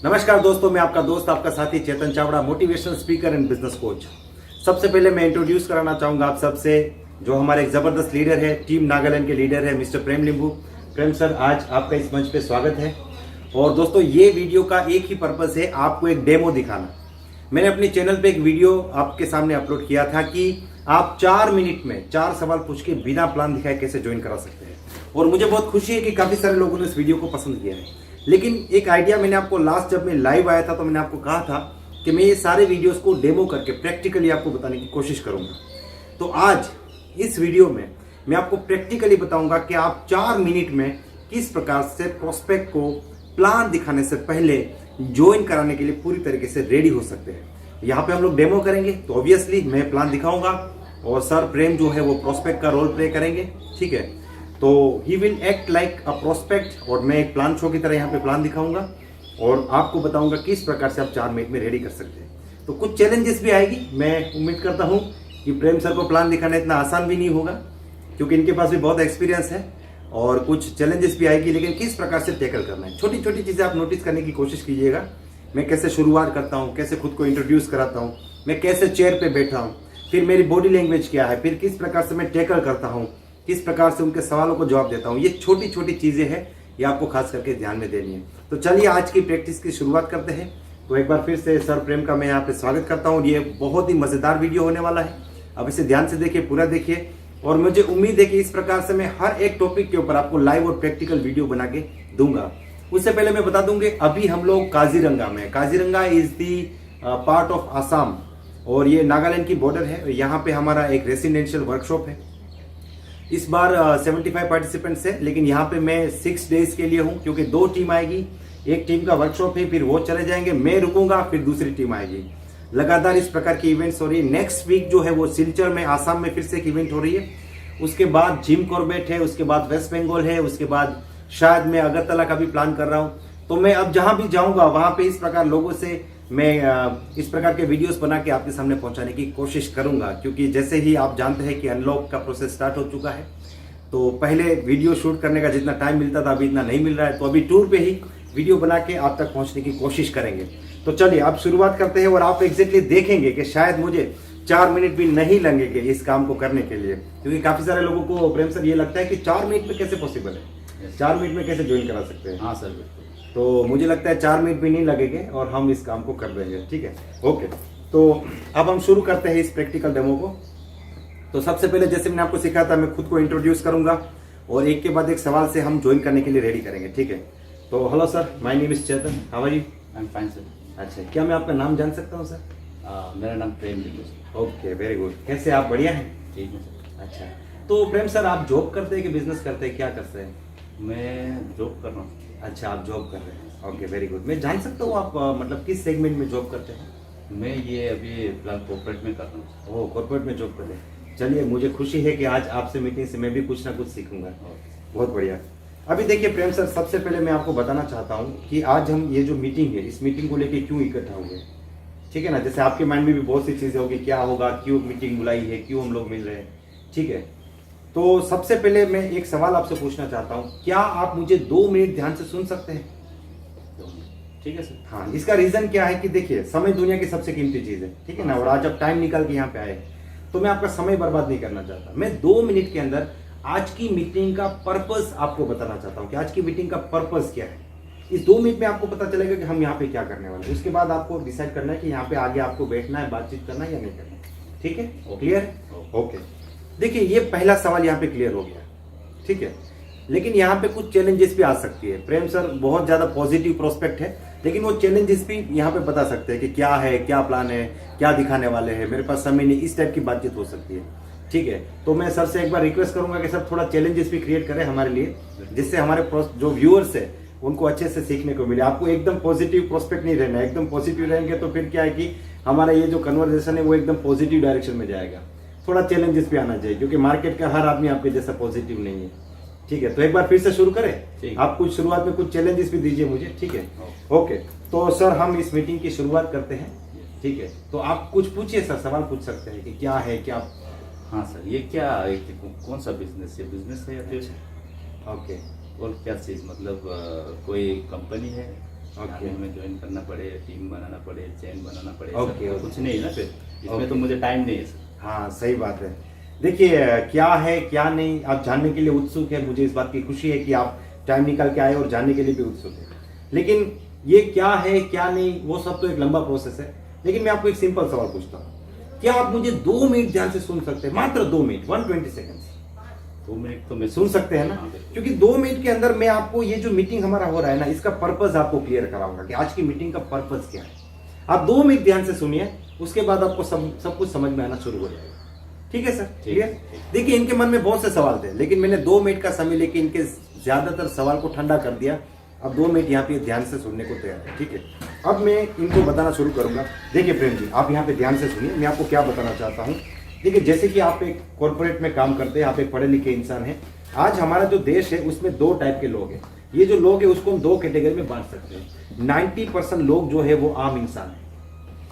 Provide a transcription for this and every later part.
नमस्कार दोस्तों, मैं आपका दोस्त आपका साथी Chetan Chavda, motivational speaker and business coach. सबसे पहले मैं इंट्रोड्यूस कराना चाहूंगा आप सबसे जो हमारे एक जबरदस्त लीडर है, टीम नागालैंड के लीडर है, मिस्टर प्रेम लिंबू। प्रेम सर, आज आपका इस मंच पे स्वागत है। और दोस्तों, ये वीडियो का एक ही पर्पस है, आपको एक डेमो दिखाना। मैंने अपने चैनल पे एक वीडियो आपके सामने अपलोड किया था कि आप 4 मिनट में 4 सवाल पूछ के बिना प्लान दिखाए कैसे ज्वाइन करा सकते हैं। और मुझे बहुत खुशी है कि काफी सारे लोगों ने इस वीडियो को पसंद किया है। लेकिन एक आइडिया मैंने आपको लास्ट जब मैं लाइव आया था तो मैंने आपको कहा था कि मैं ये सारे वीडियोस को डेमो करके प्रैक्टिकली आपको बताने की कोशिश करूंगा। तो आज इस वीडियो में मैं आपको प्रैक्टिकली बताऊंगा कि आप 4 मिनट में किस प्रकार से प्रोस्पेक्ट को प्लान दिखाने से पहले ज्वाइन कराने के लिए पूरी तरीके से रेडी हो सकते हैं। यहाँ पे हम लोग डेमो करेंगे तो ऑब्वियसली मैं प्लान दिखाऊंगा और सर प्रेम जो है वो प्रोस्पेक्ट का रोल प्ले करेंगे। ठीक है, तो he will act like a prospect और मैं एक प्लान शो की तरह यहाँ पे प्लान दिखाऊंगा और आपको बताऊंगा किस प्रकार से आप 4 मिनट में रेडी कर सकते हैं। तो कुछ चैलेंजेस भी आएगी। मैं उम्मीद करता हूँ कि प्रेम सर को प्लान दिखाना इतना आसान भी नहीं होगा क्योंकि इनके पास भी बहुत एक्सपीरियंस है और कुछ चैलेंजेस भी आएगी, लेकिन किस प्रकार से टैकल करना है, छोटी छोटी चीज़ें आप नोटिस करने की कोशिश कीजिएगा। मैं कैसे शुरुआत करता हूँ, कैसे खुद को इंट्रोड्यूस कराता हूँ, मैं कैसे चेयर पे बैठा हूँ, फिर मेरी बॉडी लैंग्वेज क्या है, फिर किस प्रकार से मैं टैकल करता हूँ, किस प्रकार से उनके सवालों को जवाब देता हूँ। ये छोटी छोटी चीज़ें हैं, ये आपको खास करके ध्यान में देनी है। तो चलिए आज की प्रैक्टिस की शुरुआत करते हैं। तो एक बार फिर से सर प्रेम का मैं यहाँ पे स्वागत करता हूँ। ये बहुत ही मज़ेदार वीडियो होने वाला है, अब इसे ध्यान से देखिए, पूरा देखिए और मुझे उम्मीद है कि इस प्रकार से मैं हर एक टॉपिक के ऊपर आपको लाइव और प्रैक्टिकल वीडियो बना के दूंगा। उससे पहले मैं बता दूंगी अभी हम लोग काजीरंगा में, Kaziranga is the part of Assam और ये नागालैंड की बॉर्डर है। यहाँ पे हमारा एक रेसिडेंशियल वर्कशॉप है। इस बार 75 पार्टिसिपेंट्स है, लेकिन यहाँ पे मैं 6 डेज के लिए हूँ क्योंकि 2 टीम आएगी। एक टीम का वर्कशॉप है, फिर वो चले जाएंगे, मैं रुकूंगा, फिर दूसरी टीम आएगी। लगातार इस प्रकार की इवेंट्स हो रही है। नेक्स्ट वीक जो है वो सिलचर में आसाम में फिर से एक इवेंट हो रही है। उसके बाद जिम कॉर्बेट है, उसके बाद वेस्ट बंगाल है, उसके बाद शायद मैं अगरतला का भी प्लान कर रहा हूँ। तो मैं अब जहां भी जाऊंगा वहां पे इस प्रकार लोगों से मैं इस प्रकार के वीडियोस बना के आपके सामने पहुंचाने की कोशिश करूंगा, क्योंकि जैसे ही आप जानते हैं कि अनलॉक का प्रोसेस स्टार्ट हो चुका है। तो पहले वीडियो शूट करने का जितना टाइम मिलता था अभी इतना नहीं मिल रहा है, तो अभी टूर पे ही वीडियो बना के आप तक पहुंचने की कोशिश करेंगे। तो चलिए अब शुरुआत करते हैं और आप एग्जैक्टली देखेंगे कि शायद मुझे 4 मिनट भी नहीं लगेंगे इस काम को करने के लिए, क्योंकि काफी सारे लोगों को प्रेम सर ये लगता है कि 4 मिनट में कैसे पॉसिबल है, 4 मिनट में कैसे ज्वाइन करा सकते हैं। हाँ सर, बिल्कुल। तो मुझे लगता है 4 मिनट भी नहीं लगेंगे और हम इस काम को कर देंगे। ठीक है, ओके। तो अब हम शुरू करते हैं इस प्रैक्टिकल डेमो को। तो सबसे पहले जैसे मैंने आपको सिखाया था, मैं खुद को इंट्रोड्यूस करूंगा और एक के बाद एक सवाल से हम ज्वाइन करने के लिए रेडी करेंगे। ठीक है, तो hello sir, my name is Chetan, how are you? I am fine sir. अच्छा, क्या मैं आपका नाम जान सकता हूँ सर? मेरा नाम प्रेम लिंबू सर। Okay, very good. कैसे आप, बढ़िया हैं? ठीक है सर। अच्छा, तो प्रेम सर आप जॉब करते हैं कि बिजनेस करते हैं, क्या करते हैं? मैं जॉब कर रहा हूँ। अच्छा, आप जॉब कर रहे हैं। Okay, very good. मैं जान सकता हूँ आप मतलब किस सेगमेंट में जॉब करते हैं? मैं ये अभी फिलहाल कॉर्पोरेट में कर रहा हूँ। ओह, कॉर्पोरेट में जॉब करते हैं। चलिए, मुझे खुशी है कि आज आपसे मीटिंग से मैं भी कुछ ना कुछ सीखूंगा। बहुत बढ़िया। अभी देखिए प्रेम सर, सबसे पहले मैं आपको बताना चाहता हूँ कि आज हम ये जो मीटिंग है, इस मीटिंग को लेके क्यों इकट्ठा हुए। ठीक है ना, जैसे आपके माइंड में भी बहुत सी चीजें होगी, क्या होगा, क्यों मीटिंग बुलाई है, क्यों हम लोग मिल रहे हैं। ठीक है, तो सबसे पहले मैं एक सवाल आपसे पूछना चाहता हूँ, क्या आप मुझे 2 मिनट ध्यान से सुन सकते हैं? ठीक है सर। हाँ, इसका रीजन क्या है कि देखिए, समय दुनिया की सबसे कीमती चीज है। ठीक है ना, और आज आप टाइम निकाल के यहाँ पे आए तो मैं आपका समय बर्बाद नहीं करना चाहता। मैं 2 मिनट के अंदर आज की मीटिंग का पर्पस आपको बताना चाहता हूँ कि आज की मीटिंग का पर्पस क्या है। इस 2 मिनट में आपको पता चलेगा कि हम यहाँ पे क्या करने वाले हैं। उसके बाद आपको डिसाइड करना है कि यहाँ पे आगे आपको बैठना है, बातचीत करना है या नहीं करना है। ठीक है, क्लियर है? ओके, देखिए ये पहला सवाल यहाँ पे क्लियर हो गया। ठीक है, लेकिन यहाँ पे कुछ चैलेंजेस भी आ सकती है। प्रेम सर बहुत ज्यादा पॉजिटिव प्रोस्पेक्ट है, लेकिन वो चैलेंजेस भी यहाँ पे बता सकते हैं कि क्या है, क्या प्लान है, क्या दिखाने वाले हैं, मेरे पास समय नहीं, इस टाइप की बातचीत हो सकती है। ठीक है, तो मैं सर से एक बार रिक्वेस्ट करूंगा कि सर थोड़ा चैलेंजेस भी क्रिएट करें हमारे लिए, जिससे हमारे जो व्यूअर्स है उनको अच्छे से सीखने को मिले। आपको एकदम पॉजिटिव प्रोस्पेक्ट नहीं रहना है, एकदम पॉजिटिव रहेंगे तो फिर क्या है कि हमारा ये जो कन्वर्सेशन है वो एकदम पॉजिटिव डायरेक्शन में जाएगा। थोड़ा चैलेंजेस भी आना चाहिए, क्योंकि मार्केट का हर आदमी आपके जैसा पॉजिटिव नहीं है। ठीक है, तो एक बार फिर से शुरू करें। आप कुछ शुरुआत में कुछ चैलेंजेस भी दीजिए मुझे। ठीक है, ओके। तो सर हम इस मीटिंग की शुरुआत करते हैं। ठीक है, तो आप कुछ पूछिए सर, सवाल पूछ सकते हैं कि क्या है, क्या। हाँ सर, ये क्या कौन सा बिजनेस है? बिजनेस है या फिर ओके, और क्या चीज़, मतलब कोई कंपनी है? आगे हमें ज्वाइन करना पड़े, टीम बनाना पड़े, चैन बनाना पड़े, ओके, सब ओके। कुछ नहीं ना फिर इसमें ओके। तो मुझे टाइम नहीं है सर। हाँ सही बात है। देखिए क्या है क्या नहीं आप जानने के लिए उत्सुक है, मुझे इस बात की खुशी है कि आप टाइम निकाल के आए और जानने के लिए भी उत्सुक है। लेकिन ये क्या है क्या नहीं वो सब तो एक लंबा प्रोसेस है। लेकिन मैं आपको एक सिंपल सवाल पूछता हूँ, क्या आप मुझे 2 मिनट ध्यान से सुन सकते हैं? मात्र 2 मिनट, 120 सेकेंड्स 2 मिनट तो मैं सुन सकते हैं ना? हाँ, बिल्कुल। क्योंकि 2 मिनट के अंदर मैं आपको ये जो मीटिंग हमारा हो रहा है ना, इसका पर्पस आपको क्लियर कराऊंगा कि आज की मीटिंग का पर्पस क्या है। आप 2 मिनट ध्यान से सुनिए, उसके बाद आपको सब कुछ समझ में आना शुरू हो जाएगा। ठीक है सर? क्लियर? देखिए इनके मन में बहुत से सवाल थे, लेकिन मैंने 2 मिनट का समय लेके इनके ज्यादातर सवाल को ठंडा कर दिया। अब 2 मिनट यहाँ पे ध्यान से सुनने को तैयार है। ठीक है, अब मैं इनको बताना शुरू करूंगा। देखिए प्रेम जी, आप यहाँ पे ध्यान से सुनिए, मैं आपको क्या बताना चाहता हूँ। देखिए जैसे कि आप एक कॉर्पोरेट में काम करते हैं, आप एक पढ़े लिखे इंसान हैं। आज हमारा जो देश है उसमें 2 टाइप के लोग हैं। ये जो लोग हैं उसको हम 2 कैटेगरी में बांट सकते हैं। 90% लोग जो है वो आम इंसान है,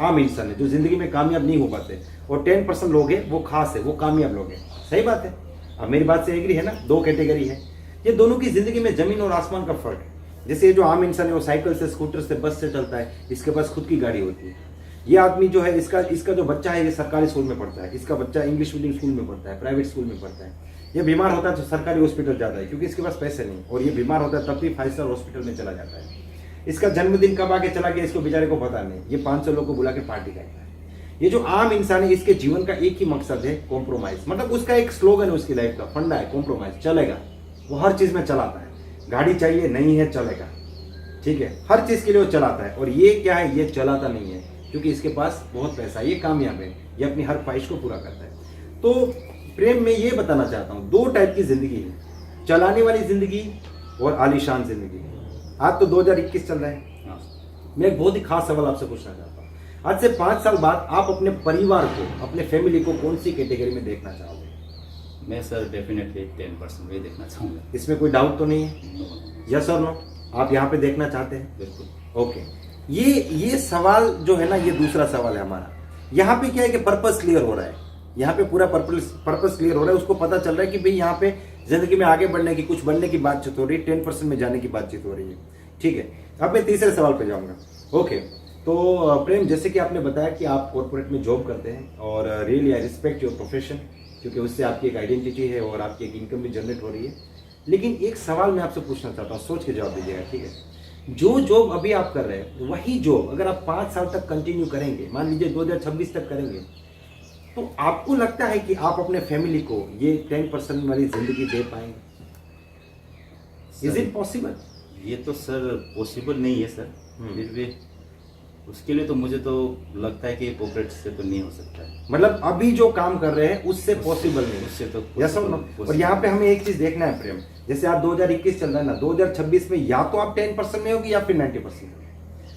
आम इंसान है जो जिंदगी में कामयाब नहीं हो पाते, और 10% लोग हैं वो खास है, वो कामयाब लोग हैं। सही बात है? अब मेरी बात से एग्री है ना? 2 कैटेगरी है। ये दोनों की जिंदगी में जमीन और आसमान का फर्क है। जैसे ये जो आम इंसान है वो साइकिल से, स्कूटर से, बस से चलता है, इसके पास खुद की गाड़ी होती है। ये आदमी जो है इसका जो बच्चा है ये सरकारी स्कूल में पढ़ता है, इसका बच्चा इंग्लिश मीडियम स्कूल में पढ़ता है, प्राइवेट स्कूल में पढ़ता है। ये बीमार होता है तो सरकारी हॉस्पिटल जाता है क्योंकि इसके पास पैसे नहीं, और ये बीमार होता है तब भी 5 स्टार हॉस्पिटल में चला जाता है। इसका जन्मदिन कब आके चला गया इसको बेचारे को पता नहीं, ये 500 लोग को बुला के पार्टी करता है। ये जो आम इंसान है इसके जीवन का एक ही मकसद है, कॉम्प्रोमाइज। मतलब उसका एक स्लोगन है, उसकी लाइफ का फंडा है कॉम्प्रोमाइज। चलेगा, वो हर चीज में चलाता है। गाड़ी चाहिए नहीं है, चलेगा। ठीक है, हर चीज के लिए वो चलाता है। और ये क्या है, ये चलाता नहीं है क्योंकि इसके पास बहुत पैसा है, ये कामयाब है, ये अपनी हर ख्वाहिश को पूरा करता है। तो प्रेम में ये बताना चाहता हूं, 2 टाइप की जिंदगी है, चलाने वाली जिंदगी और आलीशान जिंदगी। आज तो 2021 चल रहा है। हाँ, मैं एक बहुत ही खास सवाल आपसे पूछना चाहता हूँ। आज से 5 साल बाद आप अपने परिवार को, अपने फैमिली को कौन सी कैटेगरी में देखना चाहोगे? मैं सर डेफिनेटली 10% में देखना चाहूँगा। इसमें कोई डाउट तो नहीं है? यस और नो? आप यहाँ पे देखना चाहते हैं? बिल्कुल। ओके। ये सवाल जो है ना, ये दूसरा सवाल है हमारा। यहाँ पे क्या है कि पर्पस क्लियर हो रहा है, यहाँ पे पूरा पर्पस क्लियर हो रहा है। उसको पता चल रहा है कि भाई यहाँ पे जिंदगी में आगे बढ़ने की, कुछ बनने की बातचीत हो रही है, 10% में जाने की बातचीत हो रही है। ठीक है, अब मैं तीसरे सवाल पे जाऊंगा। ओके, तो प्रेम जैसे कि आपने बताया कि आप कॉर्पोरेट में जॉब करते हैं, और really I respect your profession, क्योंकि उससे आपकी एक आइडेंटिटी है और आपकी एक इनकम भी जनरेट हो रही है। लेकिन एक सवाल मैं आपसे पूछना चाहता हूँ, सोच के जवाब दीजिएगा। ठीक है, जो जॉब अभी आप कर रहे हैं वही जॉब अगर आप 5 साल तक कंटिन्यू करेंगे, मान लीजिए 2026 तक करेंगे, तो आपको लगता है कि आप अपने फैमिली को ये 10% वाली जिंदगी दे पाएंगे? Is it possible? ये तो सर पॉसिबल नहीं है सर। फिर भी उसके लिए तो मुझे तो लगता है कि कॉर्पोरेट से तो नहीं हो सकता है। मतलब अभी जो काम कर रहे हैं उससे पॉसिबल नहीं? उससे तो यस और नो? और यहाँ पे हमें एक चीज देखना है प्रेम, जैसे आप 2021 चल रहा है ना, 2026 में या तो आप 10% में होगी या फिर 90% में।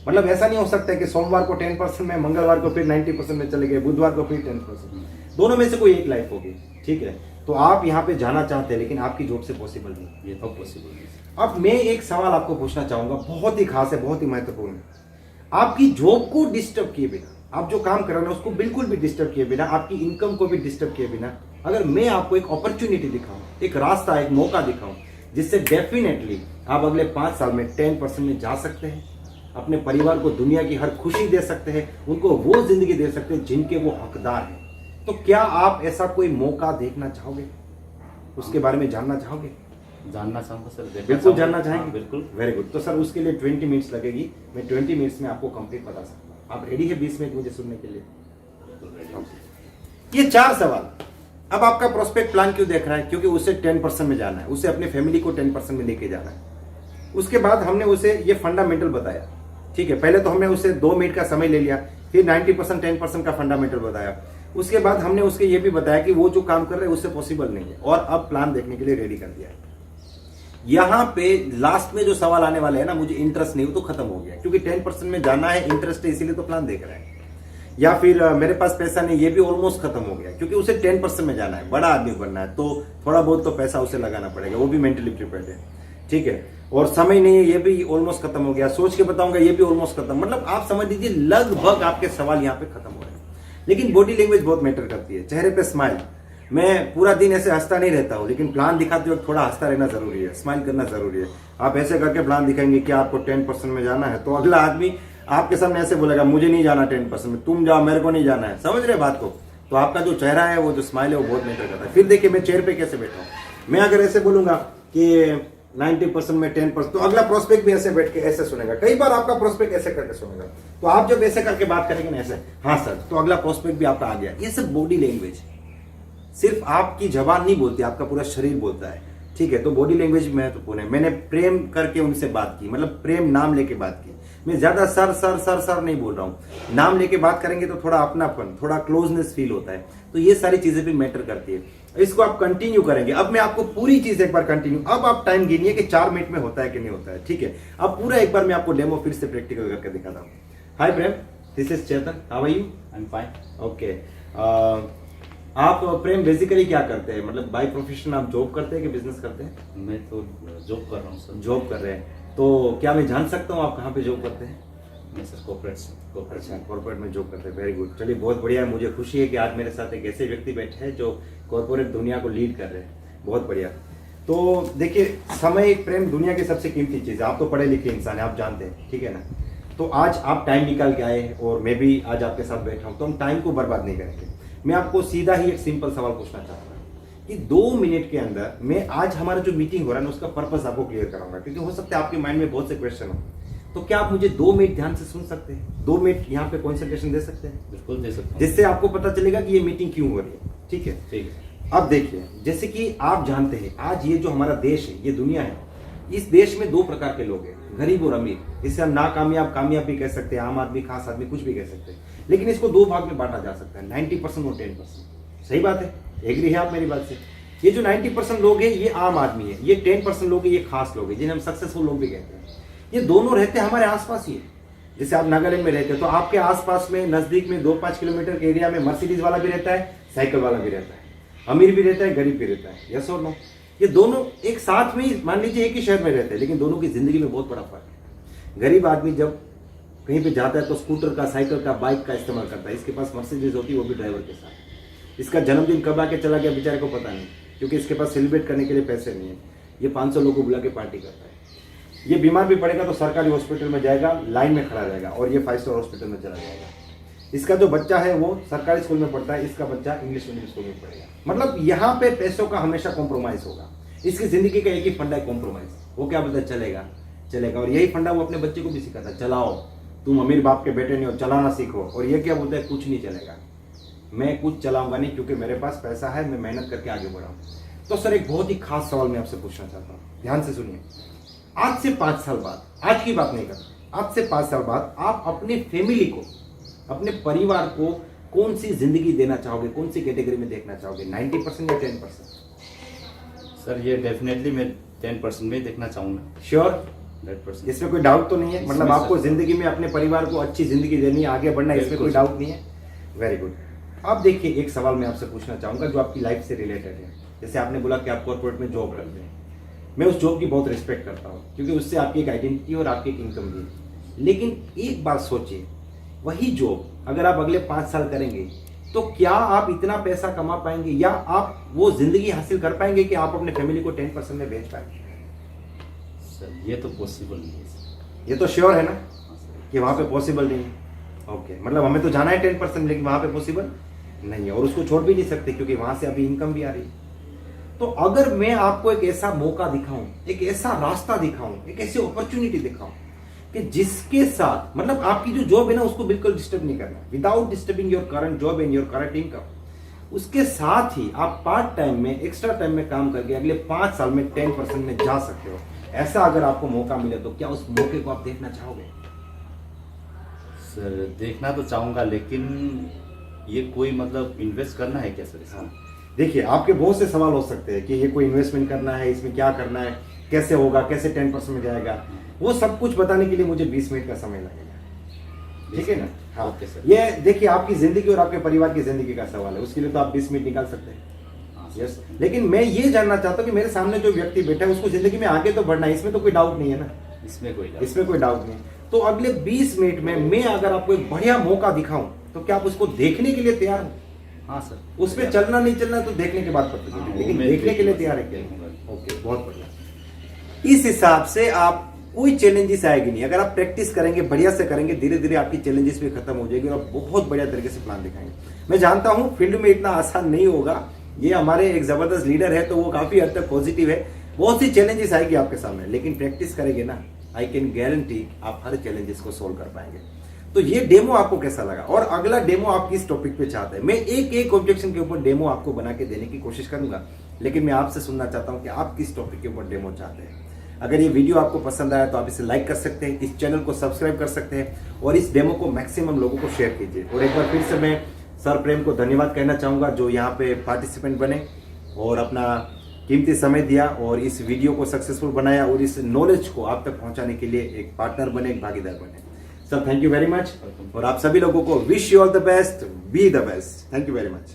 मतलब ऐसा नहीं हो सकता है कि सोमवार को 10% में, मंगलवार को फिर 90% में चले गए, बुधवार को फिर 10%। दोनों में से कोई एक लाइफ होगी। ठीक है, तो आप यहाँ पे जाना चाहते हैं लेकिन आपकी जॉब से पॉसिबल नहीं। ये तो पॉसिबल नहीं। अब मैं एक सवाल आपको पूछना चाहूंगा, बहुत ही खास है, बहुत ही महत्वपूर्ण है। आपकी जॉब को डिस्टर्ब किए बिना, आप जो काम कर रहे हैं उसको बिल्कुल भी डिस्टर्ब किए बिना, आपकी इनकम को भी डिस्टर्ब किए बिना, अगर मैं आपको एक अपॉर्चुनिटी दिखाऊं, एक रास्ता, एक मौका दिखाऊं, जिससे डेफिनेटली आप अगले 5 साल में 10% में जा सकते हैं, अपने परिवार को दुनिया की हर खुशी दे सकते हैं, उनको वो जिंदगी दे सकते हैं जिनके वो हकदार हैं, तो क्या आप ऐसा कोई मौका देखना चाहोगे? उसके बारे में जानना चाहोगे? जानना चाहूँगा सर। बिल्कुल जानना चाहेंगे? हाँ, बिल्कुल। Very good. तो सर उसके लिए 20 मिनट्स लगेगी, मैं 20 मिनट्स में आपको कंप्लीट बता सकता हूँ। आप रेडी है 20 मिनट मुझे सुनने के लिए? ये 4 सवाल। अब आपका प्रोस्पेक्ट प्लान क्यों देख रहा है? क्योंकि उसे 10% में जाना है, उसे अपने फैमिली को 10% में लेके जाना है। उसके बाद हमने उसे ये फंडामेंटल बताया। ठीक है, पहले तो हमने उसे 2 मिनट का समय ले लिया, फिर 90% 10% का फंडामेंटल बताया। उसके बाद हमने उसके ये भी बताया कि वो जो काम कर रहे हैं उससे पॉसिबल नहीं है, और अब प्लान देखने के लिए रेडी कर दिया है। यहाँ पे लास्ट में जो सवाल आने वाले हैं ना, मुझे इंटरेस्ट नहीं हो तो खत्म हो गया, क्योंकि 10% में जाना है, इंटरेस्ट है इसीलिए तो प्लान देख रहे हैं। या फिर मेरे पास पैसा नहीं, ये भी ऑलमोस्ट खत्म हो गया, क्योंकि उसे 10% में जाना है, बड़ा आदमी बनना है, तो थोड़ा बहुत तो पैसा उसे लगाना पड़ेगा, वो भी मेंटली प्रिपेयर्ड है। ठीक है, और समय नहीं है, ये भी ऑलमोस्ट खत्म हो गया। सोच के बताऊंगा, ये भी ऑलमोस्ट खत्म। मतलब आप समझ लीजिए लगभग आपके सवाल यहाँ पे खत्म हो रहे हैं। लेकिन बॉडी लैंग्वेज बहुत मैटर करती है, चेहरे पे स्माइल, मैं पूरा दिन ऐसे हंसता नहीं रहता हूँ, लेकिन प्लान दिखाते वक्त थोड़ा हंसता रहना जरूरी है, स्माइल करना जरूरी है। आप ऐसे करके प्लान दिखाएंगे कि आपको 10% में जाना है, तो अगला आदमी आपके सामने ऐसे बोलेगा मुझे नहीं जाना 10% में, तुम जाओ, मेरे को नहीं जाना है। समझ रहे बात को? तो आपका जो चेहरा है, वो जो स्माइल है, वो बहुत मैटर करता है। फिर देखिए मैं चेयर पे कैसे बैठा हूँ। मैं अगर ऐसे बोलूंगा कि 90% में 10%, तो अगला प्रोस्पेक्ट भी ऐसे बैठ के ऐसे सुनेगा। कई बार आपका प्रोस्पेक्ट ऐसे करके सुनेगा, तो आप जब ऐसे करके बात करेंगे ना ऐसे, हाँ सर, तो अगला प्रोस्पेक्ट भी आपका आ गया। ये सब बॉडी लैंग्वेज, सिर्फ आपकी जबान नहीं बोलती, आपका पूरा शरीर बोलता है। ठीक है, तो बॉडी लैंग्वेज महत्वपूर्ण है। मैंने प्रेम करके उनसे बात की, मतलब प्रेम नाम लेके बात की। मैं ज्यादा सर सर सर सर नहीं बोल रहा हूँ। नाम लेके बात करेंगे तो थोड़ा अपनापन, थोड़ा क्लोजनेस फील होता है। तो ये सारी चीजें भी मैटर करती है। इसको आप कंटिन्यू करेंगे। अब मैं आपको पूरी चीज एक बार कंटिन्यू, अब आप टाइम गिनिए कि 4 मिनट में होता है कि नहीं होता है। ठीक है, अब पूरा एक बार मैं आपको डेमो फिर से प्रैक्टिकल करके दिखाता हूँ। Hi Prem, this is Chetan, how are you? I am fine. Okay, आप प्रेम बेसिकली क्या करते हैं? मतलब बाय प्रोफेशन आप जॉब करते हैं कि बिजनेस करते हैं? मैं तो जॉब कर रहा हूँ सर। जॉब कर रहे हैं, तो क्या मैं जान सकता हूँ आप कहाँ पे जॉब करते हैं? मैं सर कॉर्पोरेट अच्छा, कॉर्पोरेट में जॉब करते हैं, वेरी गुड। चलिए बहुत बढ़िया है, मुझे खुशी है कि आज मेरे साथ एक ऐसे व्यक्ति बैठे हैं जो कॉर्पोरेट दुनिया को लीड कर रहे हैं। बहुत बढ़िया। तो देखिए, समय प्रेम दुनिया की सबसे कीमती चीज़ है। आप तो पढ़े लिखे इंसान हैं, आप जानते हैं, ठीक है ना? तो आज आप टाइम निकाल के आए और मैं भी आज आपके साथ बैठा हूँ, तो हम टाइम को बर्बाद नहीं करेंगे। मैं आपको सीधा ही एक सिंपल सवाल पूछना चाहता हूँ कि 2 मिनट के अंदर मैं आज हमारा जो मीटिंग हो रहा है ना, उसका पर्पस आपको क्लियर कराऊंगा, क्योंकि हो सकता है आपके माइंड में बहुत से क्वेश्चन हो। तो क्या आप मुझे 2 मिनट ध्यान से सुन सकते हैं? 2 मिनट यहाँ पे कॉन्सेंट्रेशन दे सकते हैं? बिल्कुल दे सकता हूँ। जिससे आपको पता चलेगा कि ये मीटिंग क्यों हो रही है। ठीक है, ठीक है। अब देखिए, जैसे कि आप जानते हैं आज ये जो हमारा देश है, ये दुनिया है, इस देश में 2 प्रकार के लोग हैं, गरीब और अमीर। इससे हम नाकामयाब कामयाब भी कह सकते हैं, आम आदमी खास आदमी, कुछ भी कह सकते हैं। लेकिन इसको 2 भाग में बांटा जा सकता है, 90% और 10%। सही बात है, एग्री है आप मेरी बात से? ये जो 90% लोग हैं ये आम आदमी है, ये 10% लोग हैं ये खास लोग हैं, जिन्हें हम सक्सेसफुल लोग भी कहते हैं। ये दोनों रहते हैं हमारे आसपास ही है। जैसे आप नागालैंड में रहते हैं, तो आपके आसपास में नजदीक में 2-5 किलोमीटर के एरिया में मर्सिडीज वाला भी रहता है, साइकिल वाला भी रहता है, अमीर भी रहता है, गरीब भी रहता है। यस और नो? ये दोनों एक साथ में ही, मान लीजिए एक ही शहर में रहते हैं, लेकिन दोनों की जिंदगी में बहुत बड़ा फर्क है। गरीब आदमी जब कहीं पे जाता है तो स्कूटर का, साइकिल का, बाइक का इस्तेमाल करता है। इसके पास मर्सिडीज होती है, वो भी ड्राइवर के साथ। इसका जन्मदिन कब आके चला गया बेचारे को पता नहीं, क्योंकि इसके पास सेलिब्रेट करने के लिए पैसे नहीं है। ये 500 लोगों को बुला के पार्टी करता है। ये बीमार भी पड़ेगा तो सरकारी हॉस्पिटल में जाएगा, लाइन में खड़ा रहेगा, और ये 5 स्टार हॉस्पिटल में चला जाएगा। इसका जो बच्चा है वो सरकारी स्कूल में पढ़ता है, इसका बच्चा इंग्लिश मीडियम स्कूल में पढ़ेगा। मतलब यहाँ पे पैसों का हमेशा कॉम्प्रोमाइज होगा। इसकी जिंदगी का एक ही फंडा है, कॉम्प्रोमाइज। वो क्या बोलता है? चलेगा चलेगा। और यही फंडा वो अपने बच्चे को भी सिखाता है, चलाओ, तुम अमीर बाप के बेटे नहीं हो, चलाना सीखो। और ये क्या बोलता है? कुछ नहीं चलेगा, मैं कुछ चलाऊंगा नहीं, क्योंकि मेरे पास पैसा है, मैं मेहनत करके आगे बढ़ाऊं। तो सर एक बहुत ही खास सवाल मैं आपसे पूछना चाहता हूँ, ध्यान से सुनिए। आज से 5 साल बाद, आज की बात नहीं कर रहा, आज से 5 साल बाद आप अपने फैमिली को, अपने परिवार को कौन सी जिंदगी देना चाहोगे? कौन सी कैटेगरी में देखना चाहोगे, 90% या 10%? सर ये डेफिनेटली मैं 10% में देखना चाहूँगा। श्योर? 100%। इसमें कोई डाउट तो नहीं है? मतलब इसमें आपको सर- जिंदगी में अपने परिवार को अच्छी जिंदगी देनी है, आगे बढ़ना है, इसमें कोई बिल्कुल। डाउट नहीं है। Very good. अब देखिए, एक सवाल मैं आपसे पूछना चाहूंगा जो आपकी लाइफ से रिलेटेड है। जैसे आपने बोला कि आप कॉर्पोरेट में जॉब करते हैं, मैं उस जॉब की बहुत रिस्पेक्ट करता हूँ, क्योंकि उससे आपकी एक आइडेंटिटी और आपकी एक इनकम भी है। लेकिन एक बात सोचिए, वही जॉब अगर आप अगले 5 साल करेंगे तो क्या आप इतना पैसा कमा पाएंगे, या आप वो जिंदगी हासिल कर पाएंगे कि आप अपने फैमिली को 10% में भेज पाएंगे? सर ये तो पॉसिबल नहीं है सर। ये तो श्योर है ना हाँ सर। कि वहां पे पॉसिबल नहीं है? ओके, मतलब हमें तो जाना है 10%, लेकिन वहां पे पॉसिबल नहीं है, और उसको छोड़ भी नहीं सकते क्योंकि वहां से अभी इनकम भी आ रही है। तो अगर मैं आपको एक ऐसा मौका दिखाऊं, एक ऐसा रास्ता दिखाऊं, एक ऐसी अपॉर्चुनिटी दिखाऊं कि जिसके साथ, मतलब आपकी जो जॉब है ना उसको बिल्कुल डिस्टर्ब नहीं करना, without disturbing your current job and your current income, उसके साथ ही आप पार्ट टाइम में, एक्स्ट्रा टाइम में काम करके अगले 5 साल में 10% में जा सकते हो। ऐसा अगर आपको मौका मिले तो क्या उस मौके को आप देखना चाहोगे? सर देखना तो चाहूँगा, लेकिन ये कोई मतलब इन्वेस्ट करना है क्या सर इसमें? देखिए, आपके बहुत से सवाल हो सकते हैं कि ये कोई इन्वेस्टमेंट करना है, इसमें क्या करना है, कैसे होगा, कैसे 10% में जाएगा। वो सब कुछ बताने के लिए मुझे 20 मिनट का समय लगेगा, ठीक है ना? हाँ ओके सर। ये देखिए, आपकी जिंदगी और आपके परिवार की जिंदगी का सवाल है, उसके लिए तो आप 20 मिनट निकाल सकते हैं। हाँ यस, लेकिन मैं ये जानना चाहता हूँ कि मेरे सामने जो व्यक्ति बैठा है उसको जिंदगी में आगे तो बढ़ना है, इसमें तो कोई डाउट नहीं है ना? इसमें कोई doubt इसमें कोई डाउट नहीं। तो अगले 20 मिनट में मैं अगर आपको एक बढ़िया मौका दिखाऊं तो क्या आप उसको देखने के लिए तैयार हो? हाँ सर उस पर चलना नहीं चलना तो देखने के बाद पता हाँ, चलेगा, वो लेकिन मैं देखने के लिए देखूंगा। तैयार है क्या? ओके, बहुत बढ़िया। इस हिसाब से आप कोई चैलेंजेस आएगी नहीं। अगर आप प्रैक्टिस करेंगे, बढ़िया से करेंगे, धीरे धीरे आपकी चैलेंजेस भी खत्म हो जाएगी और आप बहुत बढ़िया तरीके से प्लान दिखाएंगे। मैं जानता हूं फील्ड में इतना आसान नहीं होगा। ये हमारे एक जबरदस्त लीडर है तो वो काफी हद तक पॉजिटिव है। बहुत सी चैलेंजेस आएगी आपके सामने, लेकिन प्रैक्टिस करेंगे ना, आई कैन गारंटी आप हर चैलेंजेस को सोल्व कर पाएंगे। तो ये डेमो आपको कैसा लगा और अगला डेमो आप किस टॉपिक पे चाहते हैं? मैं एक एक ऑब्जेक्शन के ऊपर डेमो आपको बना के देने की कोशिश करूंगा, लेकिन मैं आपसे सुनना चाहता हूं कि आप किस टॉपिक के ऊपर डेमो चाहते हैं। अगर ये वीडियो आपको पसंद आया तो आप इसे लाइक कर सकते हैं, इस चैनल को सब्सक्राइब कर सकते हैं और इस डेमो को मैक्सिमम लोगों को शेयर कीजिए। और एक बार फिर से मैं सर प्रेम को धन्यवाद कहना चाहूंगा जो यहाँ पे पार्टिसिपेंट बने और अपना कीमती समय दिया और इस वीडियो को सक्सेसफुल बनाया और इस नॉलेज को आप तक पहुंचाने के लिए एक पार्टनर बने, एक भागीदार बने। Sir thank you very much और आप सभी लोगों को wish you all the best, be the best. Thank you very much.